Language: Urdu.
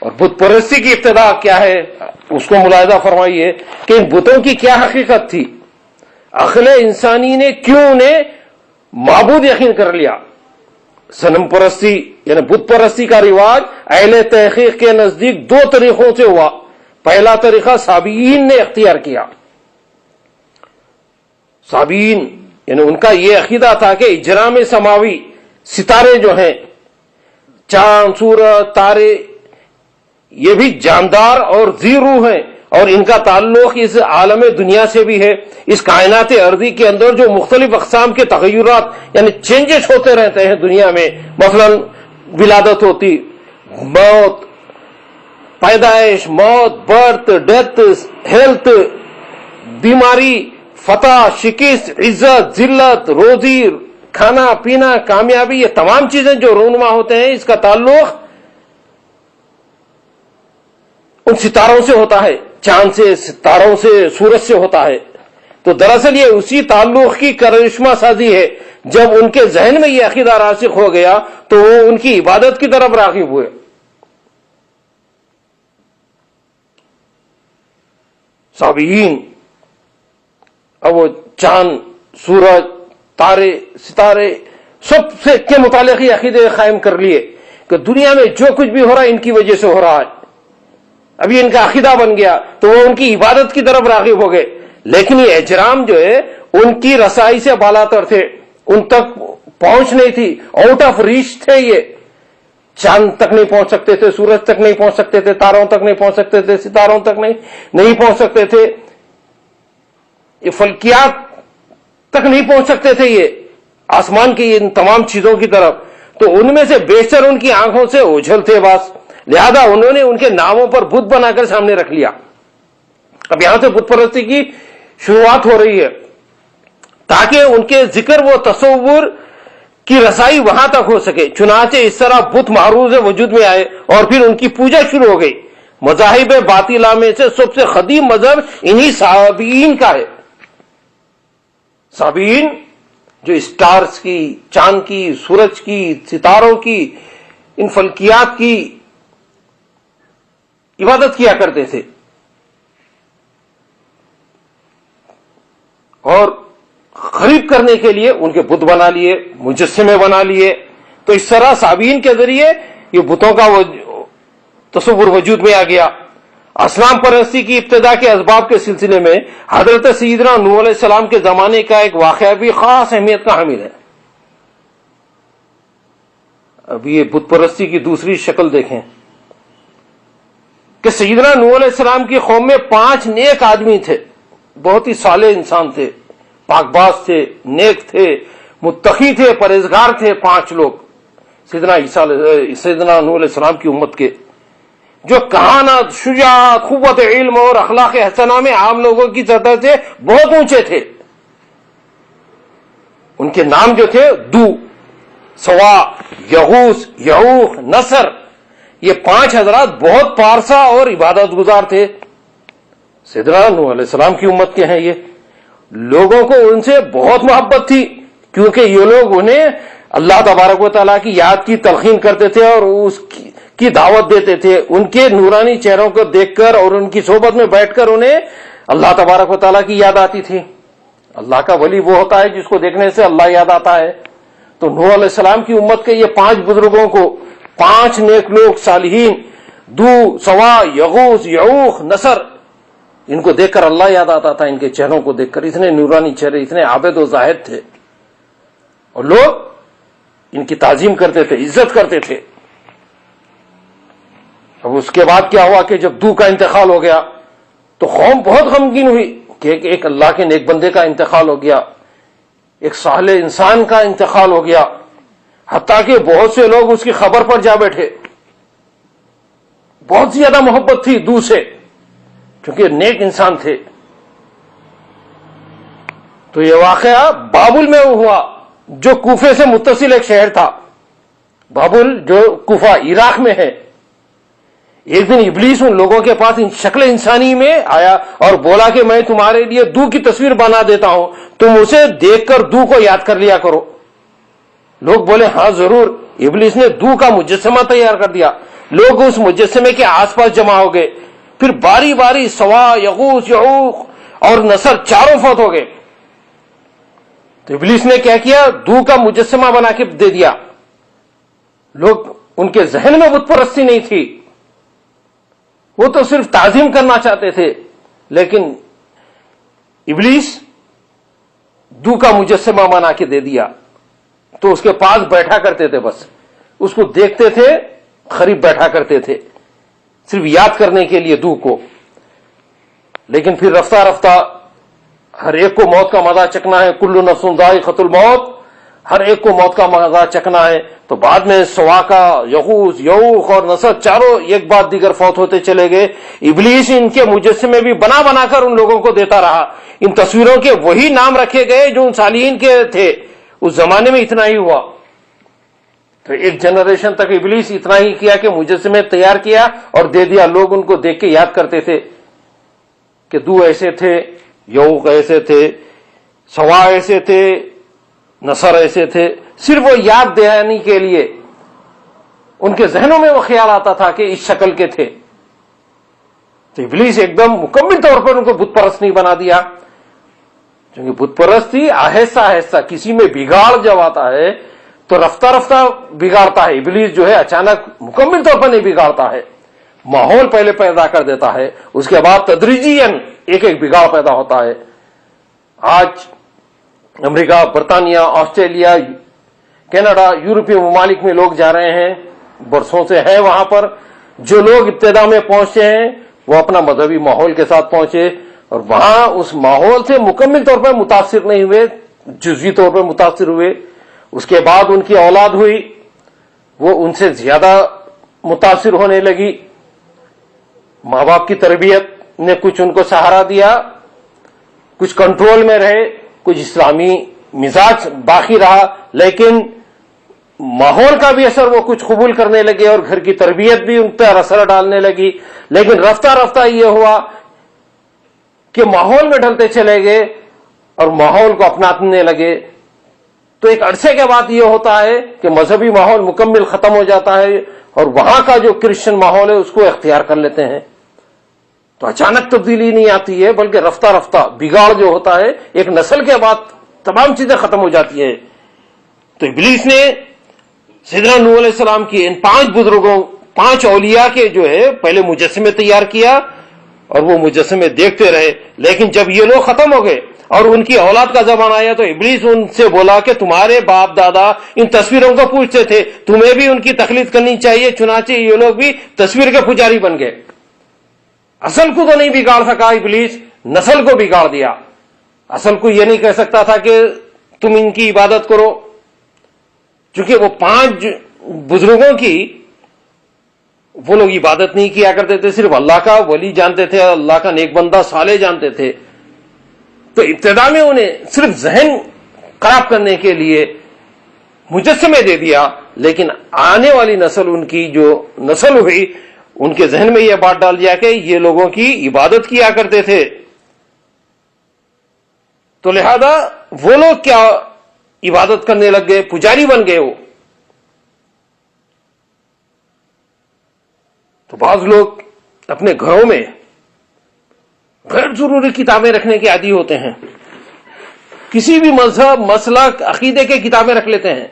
اور بت پرستی کی ابتدا کیا ہے اس کو ملاحظہ فرمائیے کہ ان بتوں کی کیا حقیقت تھی. عقل انسانی نے کیوں انہیں معبود یقین کر لیا. صنم پرستی یعنی بت پرستی کا رواج اہل تحقیق کے نزدیک دو طریقوں سے ہوا. پہلا طریقہ سابئین نے اختیار کیا. سابئین یعنی ان کا یہ عقیدہ تھا کہ اجرام سماوی ستارے جو ہیں، چاند سورج تارے، یہ بھی جاندار اور ذی روح ہیں اور ان کا تعلق اس عالم دنیا سے بھی ہے. اس کائنات ارضی کے اندر جو مختلف اقسام کے تغیرات یعنی چینجز ہوتے رہتے ہیں دنیا میں، مثلا ولادت ہوتی، موت، پیدائش، موت، برتھ، ڈیتھ، ہیلتھ، بیماری، فتح، شکست، عزت، ذلت، روزی، کھانا پینا، کامیابی، یہ تمام چیزیں جو رونما ہوتے ہیں اس کا تعلق ان ستاروں سے ہوتا ہے، چاند سے، ستاروں سے، سورج سے ہوتا ہے. تو دراصل یہ اسی تعلق کی کرشمہ سازی ہے. جب ان کے ذہن میں یہ عقیدہ راسخ ہو گیا تو وہ ان کی عبادت کی طرف راغب ہوئے. سابئین اب وہ چاند، سورج، تارے، ستارے سب سے کے متعلق یہ عقیدے قائم کر لیے کہ دنیا میں جو کچھ بھی ہو رہا ہے ان کی وجہ سے ہو رہا ہے. اب یہ ان کا عقیدہ بن گیا تو وہ ان کی عبادت کی طرف راغب ہو گئے. لیکن یہ اجرام جو ہے ان کی رسائی سے بالاتر تھے، ان تک پہنچ نہیں تھی، آؤٹ آف ریچ تھے. یہ چاند تک نہیں پہنچ سکتے تھے، سورج تک نہیں پہنچ سکتے تھے، تاروں تک نہیں پہنچ سکتے تھے، ستاروں تک نہیں پہنچ سکتے تھے، یہ فلکیات تک نہیں پہنچ سکتے تھے، یہ آسمان کی ان تمام چیزوں کی طرف. تو ان میں سے بیشتر ان کی آنکھوں سے اوجھل تھے بس، لہذا انہوں نے ان کے ناموں پر بت بنا کر سامنے رکھ لیا. اب یہاں سے بت پرستی کی شروعات ہو رہی ہے تاکہ ان کے ذکر و تصور کی رسائی وہاں تک ہو سکے. چنانچہ اس طرح بت معروض وجود میں آئے اور پھر ان کی پوجا شروع ہو گئی. مذاہب باطلہ میں سے سب سے قدیم مذہب انہی سابئین کا ہے. سابئین جو اسٹارز کی، چاند کی، سورج کی، ستاروں کی، ان فلکیات کی عبادت کیا کرتے تھے اور قریب کرنے کے لیے ان کے بت بنا لیے، مجسمے بنا لیے. تو اس طرح سابئین کے ذریعے یہ بتوں کا تصور وجود میں آ گیا. اصنام پرستی کی ابتدا کے اسباب کے سلسلے میں حضرت سیدنا نوح علیہ السلام کے زمانے کا ایک واقعہ بھی خاص اہمیت کا حامل ہے. اب یہ بت پرستی کی دوسری شکل دیکھیں کہ سیدنا نوح علیہ السلام کی قوم میں 5 نیک آدمی تھے، بہت ہی صالح انسان تھے، پاک باز تھے، نیک تھے، متقی تھے، پرہیزگار تھے. 5 لوگ سیدنا نوح علیہ السلام کی امت کے، جو کہانت، شجاعت، قوت علم اور اخلاق حسنہ میں عام لوگوں کی سطح سے بہت اونچے تھے. ان کے نام جو تھے دو، سوا، یغوث، یعوق، نصر، یہ 5 حضرات بہت پارسا اور عبادت گزار تھے. سیدنا نوح علیہ السلام کی امت کے ہیں. یہ لوگوں کو ان سے بہت محبت تھی کیونکہ یہ لوگ انہیں اللہ تبارک و تعالیٰ کی یاد کی تلقین کرتے تھے اور اس کی دعوت دیتے تھے. ان کے نورانی چہروں کو دیکھ کر اور ان کی صحبت میں بیٹھ کر انہیں اللہ تبارک و تعالیٰ کی یاد آتی تھی. اللہ کا ولی وہ ہوتا ہے جس کو دیکھنے سے اللہ یاد آتا ہے. تو نوح علیہ السلام کی امت کے یہ 5 بزرگوں کو، 5 نیک لوگ صالحین، دو، سوا، یغوث، یعوق، نصر، ان کو دیکھ کر اللہ یاد آتا تھا. ان کے چہروں کو دیکھ کر اتنے نورانی چہرے، اتنے عابد و زاہد تھے اور لوگ ان کی تعظیم کرتے تھے، عزت کرتے تھے. اب اس کے بعد کیا ہوا کہ جب دو کا انتقال ہو گیا تو قوم بہت غمگین ہوئی کہ ایک اللہ کے نیک بندے کا انتقال ہو گیا، ایک صالح انسان کا انتقال ہو گیا. حتیٰ کہ بہت سے لوگ اس کی خبر پر جا بیٹھے. بہت زیادہ محبت تھی دو سے کیونکہ نیک انسان تھے. تو یہ واقعہ بابل میں ہوا جو کوفے سے متصل ایک شہر تھا. بابل جو کوفہ عراق میں ہے. ایک دن ابلیس ان لوگوں کے پاس شکل انسانی میں آیا اور بولا کہ میں تمہارے لیے دو کی تصویر بنا دیتا ہوں، تم اسے دیکھ کر دو کو یاد کر لیا کرو. لوگ بولے ہاں ضرور. ابلیس نے دو کا مجسمہ تیار کر دیا. لوگ اس مجسمے کے آس پاس جمع ہو گئے. پھر باری باری سوا، یغوث، یعوق اور نصر چاروں فوت ہو گئے. تو ابلیس نے کیا کیا؟ دو کا مجسمہ بنا کے دے دیا. لوگ ان کے ذہن میں بت پرستی نہیں تھی، وہ تو صرف تعظیم کرنا چاہتے تھے. لیکن ابلیس دو کا مجسمہ بنا کے دے دیا. تو اس کے پاس بیٹھا کرتے تھے، بس اس کو دیکھتے تھے، قریب بیٹھا کرتے تھے صرف یاد کرنے کے لیے دو کو. لیکن پھر رفتہ رفتہ ہر ایک کو موت کا مزہ چکنا ہے، کل نفس ذائقۃ الموت، ہر ایک کو موت کا مزہ چکنا ہے. تو بعد میں سواکا، یغوث، یعوق اور نصر چاروں ایک بعد دیگر فوت ہوتے چلے گئے. ابلیس ان کے مجسمے بھی بنا بنا کر ان لوگوں کو دیتا رہا. ان تصویروں کے وہی نام رکھے گئے جو ان صالحین کے تھے. اس زمانے میں اتنا ہی ہوا. تو ایک جنریشن تک ابلیس اتنا ہی کیا کہ مجسمے تیار کیا اور دے دیا. لوگ ان کو دیکھ کے یاد کرتے تھے کہ دو ایسے تھے، یعوق ایسے تھے، سوا ایسے تھے، نصر ایسے تھے. صرف وہ یاد دہانی کے لیے ان کے ذہنوں میں وہ خیال آتا تھا کہ اس شکل کے تھے. تو ابلیس ایک دم مکمل طور پر ان کو بت پرست نہیں بنا دیا. کیونکہ بت پرستی آہستہ آہستہ، کسی میں بگاڑ جب آتا ہے تو رفتہ رفتہ بگاڑتا ہے. ابلیس جو ہے اچانک مکمل طور پر نہیں بگاڑتا ہے، ماحول پہلے پیدا کر دیتا ہے، اس کے بعد تدریجیاً ایک ایک بگاڑ پیدا ہوتا ہے. آج امریکہ، برطانیہ، آسٹریلیا، کینیڈا، یورپی ممالک میں لوگ جا رہے ہیں، برسوں سے ہیں وہاں پر. جو لوگ ابتدا میں پہنچے ہیں وہ اپنا مذہبی ماحول کے ساتھ پہنچے اور وہاں اس ماحول سے مکمل طور پر متاثر نہیں ہوئے، جزوی طور پر متاثر ہوئے. اس کے بعد ان کی اولاد ہوئی، وہ ان سے زیادہ متاثر ہونے لگی. ماں باپ کی تربیت نے کچھ ان کو سہارا دیا، کچھ کنٹرول میں رہے، کچھ اسلامی مزاج باقی رہا، لیکن ماحول کا بھی اثر وہ کچھ قبول کرنے لگے اور گھر کی تربیت بھی ان پر اثر ڈالنے لگی. لیکن رفتہ رفتہ یہ ہوا کہ ماحول میں ڈھلتے چلے گئے اور ماحول کو اپنانے لگے. تو ایک عرصے کے بعد یہ ہوتا ہے کہ مذہبی ماحول مکمل ختم ہو جاتا ہے اور وہاں کا جو کرسچن ماحول ہے اس کو اختیار کر لیتے ہیں. تو اچانک تبدیلی نہیں آتی ہے، بلکہ رفتہ رفتہ بگاڑ جو ہوتا ہے ایک نسل کے بعد تمام چیزیں ختم ہو جاتی ہے. تو ابلیس نے سیدنا نوح علیہ السلام کی ان 5 بزرگوں، 5 اولیاء کے جو ہے پہلے مجسمے تیار کیا اور وہ مجسمے دیکھتے رہے. لیکن جب یہ لوگ ختم ہو گئے اور ان کی اولاد کا زمانہ آیا تو ابلیس ان سے بولا کہ تمہارے باپ دادا ان تصویروں کو پوجتے تھے، تمہیں بھی ان کی تقلید کرنی چاہیے. چنانچہ یہ لوگ بھی تصویر کے پجاری بن گئے. اصل کو تو نہیں بگاڑ سکا ابلیس، نسل کو بگاڑ دیا. اصل کو یہ نہیں کہہ سکتا تھا کہ تم ان کی عبادت کرو، چونکہ وہ 5 بزرگوں کی وہ لوگ عبادت نہیں کیا کرتے تھے، صرف اللہ کا ولی جانتے تھے، اللہ کا نیک بندہ صالح جانتے تھے. تو ابتدا میں انہیں صرف ذہن خراب کرنے کے لیے مجسمے دے دیا، لیکن آنے والی نسل، ان کی جو نسل ہوئی، ان کے ذہن میں یہ بات ڈال دیا کہ یہ لوگوں کی عبادت کیا کرتے تھے. تو لہذا وہ لوگ کیا عبادت کرنے لگ گئے، پجاری بن گئے. وہ تو بعض لوگ اپنے گھروں میں غیر ضروری کتابیں رکھنے کے عادی ہوتے ہیں. کسی بھی مذہب، مسلک، عقیدے کے کتابیں رکھ لیتے ہیں.